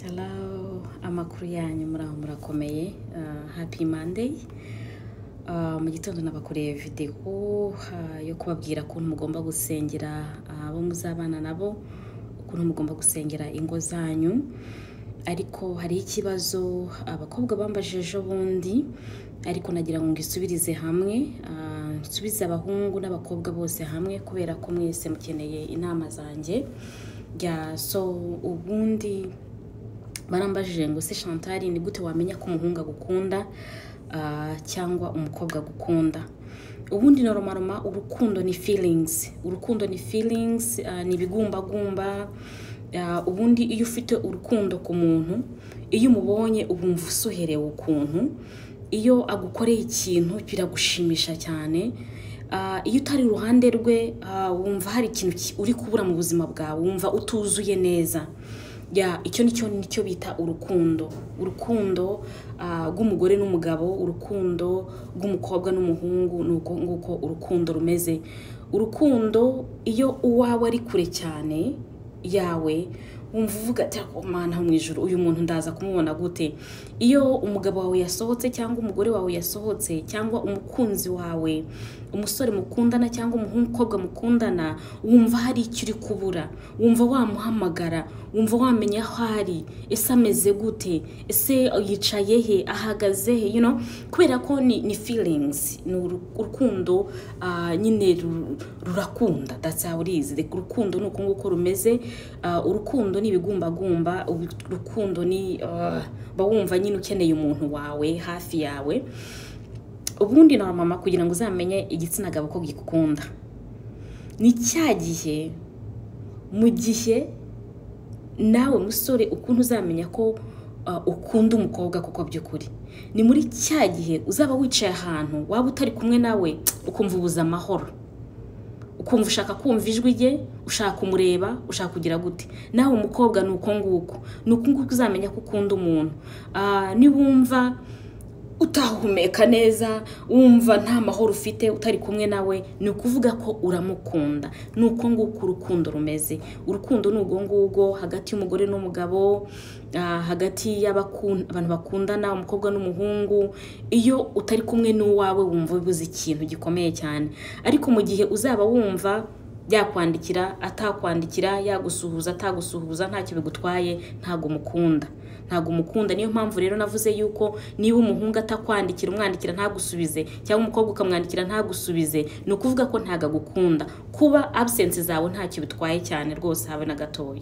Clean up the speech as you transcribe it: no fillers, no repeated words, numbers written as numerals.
Hello, amakuru yanyu muraho murakomeye. Happy Monday. Mu gitondo nabakoreye video yo kubabwira ko mugomba gusengera abo muzabana nabo, ukuntu mugomba gusengera ingo zanyu. Ariko hari ikibazo abakobwa bambaje ejo bundi, ariko nagira ngo ngisubirize hamwe, nsubize abahungu n'abakobwa bose hamwe kubera ko mwese mukeneye inama zanjye. So ubundi barambajije ngo se Chantal ni gute wamenya ko umuhungu agukunda cyangwa umukobwa agukunda? Ubundi normalement urukundo ni feelings, ni bigumbagumba. Ubundi iyo ufite urukundo ku muntu, iyo umubonye ubumva usuherewe ukuntu, iyo agukoreye ikintu biragushimisha cyane. Iyo utari uruhande rwe wumva hari ikintu uri kubura mu buzima bwawe, wumva utuzuye neza. Icyo nicyo bita urukundo rw'umugore n'umugabo, urukundo rw'umukobwa n'umuhungu, nuko nguko urukundo rumeze. Urukundo iyo uwawe ari kure cyane yawe, wumva uvuga ati Mana mu ijuru, uyu muntu ndaza kumubona gute? Iyo umugabo wawe yasohotse cyangwa umugore wawe yasohotse cyangwa umukunzi wawe, umusore mukundana cyangwa umukobwa mukundana, wumva hari icyo uri kubura, wumva wamuhamagara, wumva wamenya aho ari, ese ameze gute, ese yicaye he, ahagaze he, kubera ko ni feelings, ni urukundo. Nyine rurakunda, that's how it is. Urukundo nuko nguko rumeze. Urukundo ni bigumbagumba, urukundo ni bawumva nyine ukeneye umuntu wawe hafi yawe. Ubundi na mama kugira ngo uzamenye igitsina gabo ko gikukunda, ni cyagihe mu gihe nawe musore ukuntu uzamenya ko ukunda umukobwa kuko byukuri, ni muri cyagihe uzaba wicaye ahantu waba utari kumwe nawe ukumva ubuza amahoro, ukumva ushaka kumva ijwi rye, ushaka kumureba, ushaka kugira gute. Nawe umukobwa nuko nguko uzamenya ko ukunda umuntu. Niwumva utahumeka neza, wumva nta mahoro ufite utari kumwe nawe, ni ukuvuga ko uramukunda. Nuko nguko urukundo rumeze. Urukundo nugo ngugo hagati y'umugore n'umugabo, hagati y'abantu bakundana, umukobwa n'umuhungu. Iyo utari kumwe n'uwawe wumva bibuze ikintu gikomeye cyane. Ariko mu gihe uzaba wumva yakwandikira, atakwandikira, yagusuhuza, atagusuhuza, ntacyo bigutwaye, ntago mukunda. Niyo mpamvu rero navuze yuko niba umuhungu atakwandikira, umwandikira ntagusubize, cyangwa umukobwa ukamwandikira ntagusubize, ni ukuvuga ko ntago agukunda. Kuba absence zawe ntacyo bitwaye cyane rwose habe na gatoya.